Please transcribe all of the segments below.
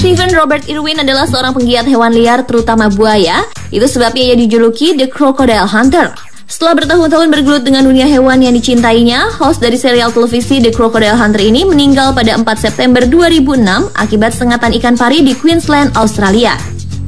Stephen Robert Irwin adalah seorang penggiat hewan liar, terutama buaya. Itu sebabnya ia dijuluki The Crocodile Hunter. Setelah bertahun-tahun bergelut dengan dunia hewan yang dicintainya, host dari serial televisi The Crocodile Hunter ini meninggal pada 4 September 2006 akibat sengatan ikan pari di Queensland, Australia.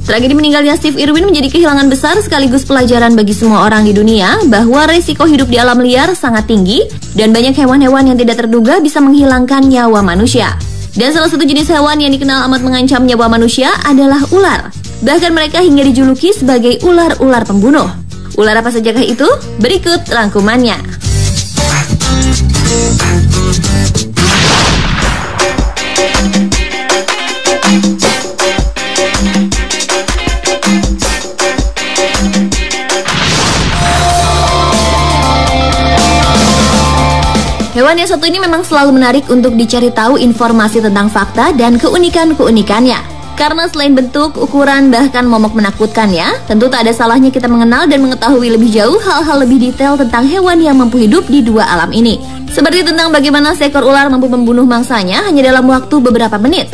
Tragedi meninggalnya Steve Irwin menjadi kehilangan besar sekaligus pelajaran bagi semua orang di dunia bahwa resiko hidup di alam liar sangat tinggi dan banyak hewan-hewan yang tidak terduga bisa menghilangkan nyawa manusia. Dan salah satu jenis hewan yang dikenal amat mengancam nyawa manusia adalah ular. Bahkan mereka hingga dijuluki sebagai ular-ular pembunuh. Ular apa sajakah itu? Berikut rangkumannya. Hewan yang satu ini memang selalu menarik untuk dicari tahu informasi tentang fakta dan keunikan-keunikannya. Karena selain bentuk, ukuran, bahkan momok menakutkannya, tentu tak ada salahnya kita mengenal dan mengetahui lebih jauh hal-hal lebih detail tentang hewan yang mampu hidup di dua alam ini. Seperti tentang bagaimana seekor ular mampu membunuh mangsanya hanya dalam waktu beberapa menit.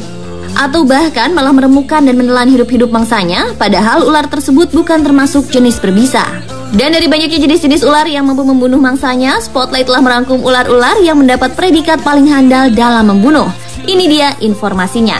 Atau bahkan malah meremukkan dan menelan hidup-hidup mangsanya, padahal ular tersebut bukan termasuk jenis berbisa. Dan dari banyaknya jenis-jenis ular yang mampu membunuh mangsanya, Spotlight telah merangkum ular-ular yang mendapat predikat paling handal dalam membunuh. Ini dia informasinya.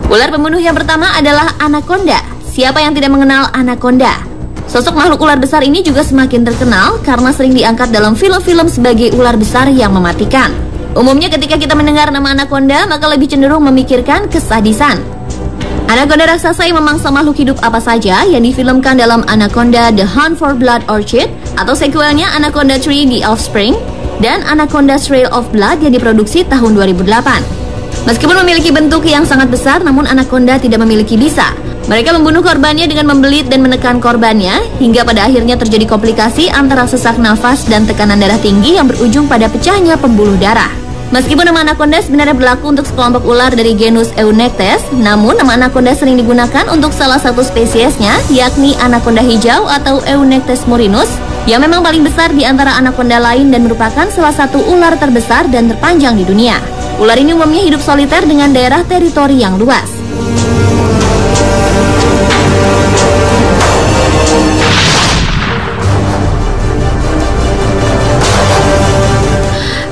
Ular pembunuh yang pertama adalah anaconda. Siapa yang tidak mengenal anaconda? Sosok makhluk ular besar ini juga semakin terkenal karena sering diangkat dalam film-film sebagai ular besar yang mematikan. Umumnya ketika kita mendengar nama anaconda, maka lebih cenderung memikirkan kesadisan. Anaconda raksasa yang memangsa makhluk hidup apa saja yang difilmkan dalam Anaconda The Hunt for Blood Orchid atau sequelnya Anaconda 3 The Offspring dan Anaconda Trail of Blood yang diproduksi tahun 2008. Meskipun memiliki bentuk yang sangat besar, namun anaconda tidak memiliki bisa. Mereka membunuh korbannya dengan membelit dan menekan korbannya, hingga pada akhirnya terjadi komplikasi antara sesak nafas dan tekanan darah tinggi yang berujung pada pecahnya pembuluh darah. Meskipun nama anaconda sebenarnya berlaku untuk sekelompok ular dari genus Eunectes, namun nama anaconda sering digunakan untuk salah satu spesiesnya, yakni anaconda hijau atau Eunectes murinus, yang memang paling besar di antara anaconda lain dan merupakan salah satu ular terbesar dan terpanjang di dunia. Ular ini umumnya hidup soliter dengan daerah teritori yang luas.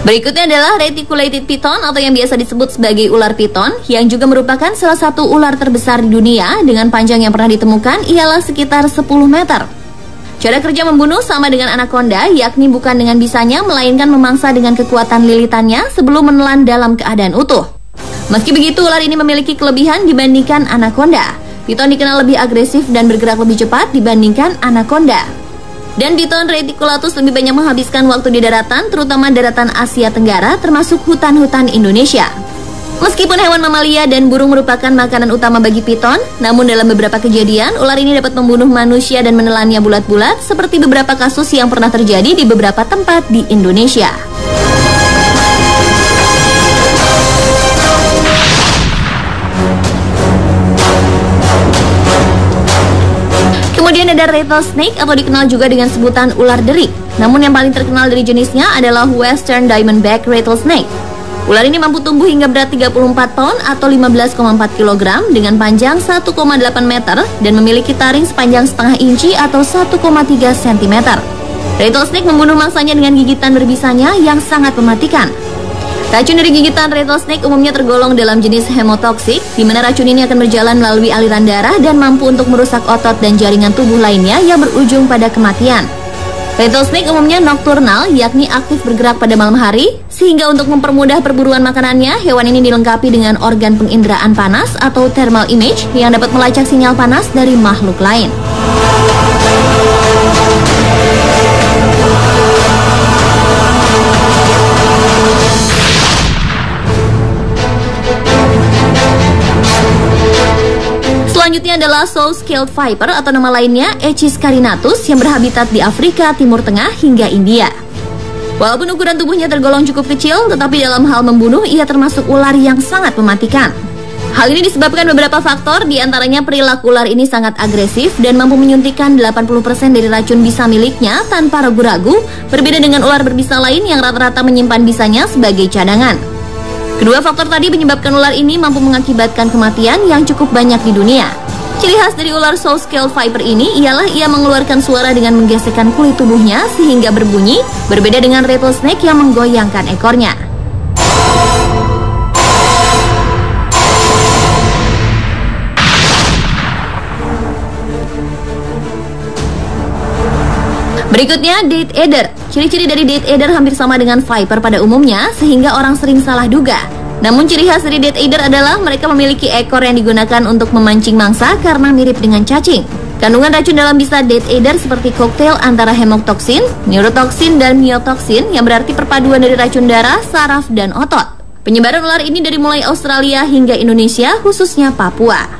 Berikutnya adalah reticulated python atau yang biasa disebut sebagai ular piton, yang juga merupakan salah satu ular terbesar di dunia dengan panjang yang pernah ditemukan ialah sekitar 10 meter. Cara kerja membunuh sama dengan anaconda, yakni bukan dengan bisanya melainkan memangsa dengan kekuatan lilitannya sebelum menelan dalam keadaan utuh. Meski begitu, ular ini memiliki kelebihan dibandingkan anaconda. Piton dikenal lebih agresif dan bergerak lebih cepat dibandingkan anaconda. Dan piton reticulatus lebih banyak menghabiskan waktu di daratan, terutama daratan Asia Tenggara, termasuk hutan-hutan Indonesia. Meskipun hewan mamalia dan burung merupakan makanan utama bagi piton, namun dalam beberapa kejadian, ular ini dapat membunuh manusia dan menelannya bulat-bulat, seperti beberapa kasus yang pernah terjadi di beberapa tempat di Indonesia. Kemudian ada rattlesnake atau dikenal juga dengan sebutan ular derik. Namun yang paling terkenal dari jenisnya adalah Western Diamondback Rattlesnake. Ular ini mampu tumbuh hingga berat 34 ton atau 15,4 kg dengan panjang 1,8 meter dan memiliki taring sepanjang setengah inci atau 1,3 cm. Rattlesnake membunuh mangsanya dengan gigitan berbisanya yang sangat mematikan. Racun dari gigitan rattlesnake umumnya tergolong dalam jenis hemotoksik, di mana racun ini akan berjalan melalui aliran darah dan mampu untuk merusak otot dan jaringan tubuh lainnya yang berujung pada kematian. Rattlesnake umumnya nokturnal, yakni aktif bergerak pada malam hari, sehingga untuk mempermudah perburuan makanannya, hewan ini dilengkapi dengan organ penginderaan panas atau thermal image yang dapat melacak sinyal panas dari makhluk lain. Selanjutnya adalah saw-scaled viper atau nama lainnya Echis carinatus yang berhabitat di Afrika, Timur Tengah hingga India. Walaupun ukuran tubuhnya tergolong cukup kecil, tetapi dalam hal membunuh ia termasuk ular yang sangat mematikan. Hal ini disebabkan beberapa faktor, diantaranya perilaku ular ini sangat agresif dan mampu menyuntikkan 80% dari racun bisa miliknya tanpa ragu-ragu, berbeda dengan ular berbisa lain yang rata-rata menyimpan bisanya sebagai cadangan. Kedua faktor tadi menyebabkan ular ini mampu mengakibatkan kematian yang cukup banyak di dunia. Ciri khas dari ular saw scale viper ini ialah ia mengeluarkan suara dengan menggesekkan kulit tubuhnya sehingga berbunyi, berbeda dengan rattlesnake yang menggoyangkan ekornya. Berikutnya, Death Adder. Ciri-ciri dari Death Adder hampir sama dengan viper pada umumnya, sehingga orang sering salah duga. Namun ciri khas dari Death Adder adalah mereka memiliki ekor yang digunakan untuk memancing mangsa karena mirip dengan cacing. Kandungan racun dalam bisa Death Adder seperti koktail antara hemotoksin, neurotoksin, dan myotoksin yang berarti perpaduan dari racun darah, saraf, dan otot. Penyebaran ular ini dari mulai Australia hingga Indonesia, khususnya Papua.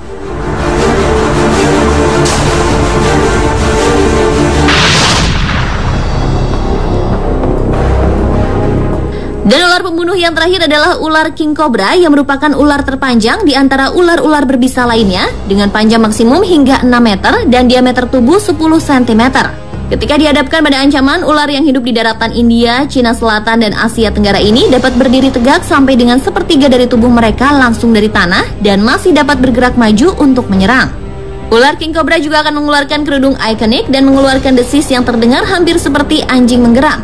Dan ular pembunuh yang terakhir adalah ular king cobra yang merupakan ular terpanjang di antara ular-ular berbisa lainnya dengan panjang maksimum hingga 6 meter dan diameter tubuh 10 cm. Ketika dihadapkan pada ancaman, ular yang hidup di daratan India, Cina Selatan, dan Asia Tenggara ini dapat berdiri tegak sampai dengan sepertiga dari tubuh mereka langsung dari tanah dan masih dapat bergerak maju untuk menyerang. Ular king cobra juga akan mengeluarkan kerudung ikonik dan mengeluarkan desis yang terdengar hampir seperti anjing menggeram.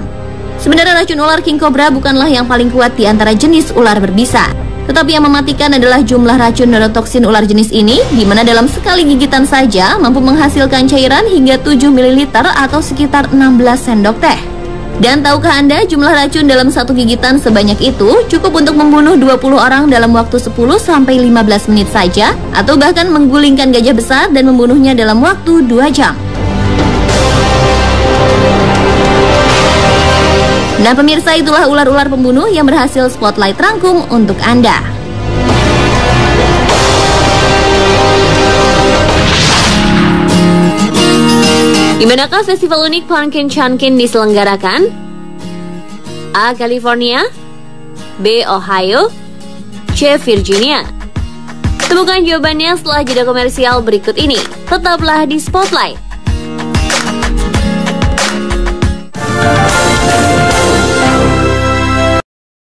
Sebenarnya racun ular king cobra bukanlah yang paling kuat di antara jenis ular berbisa. Tetapi yang mematikan adalah jumlah racun neurotoksin ular jenis ini, di mana dalam sekali gigitan saja mampu menghasilkan cairan hingga 7 ml atau sekitar 16 sendok teh. Dan tahukah Anda jumlah racun dalam satu gigitan sebanyak itu cukup untuk membunuh 20 orang dalam waktu 10-15 menit saja, atau bahkan menggulingkan gajah besar dan membunuhnya dalam waktu 2 jam. Nah pemirsa, itulah ular-ular pembunuh yang berhasil Spotlight rangkum untuk Anda. Di manakah festival unik Pumpkin Chunkin diselenggarakan? A. California, B. Ohio, C. Virginia. Temukan jawabannya setelah jeda komersial berikut ini. Tetaplah di Spotlight.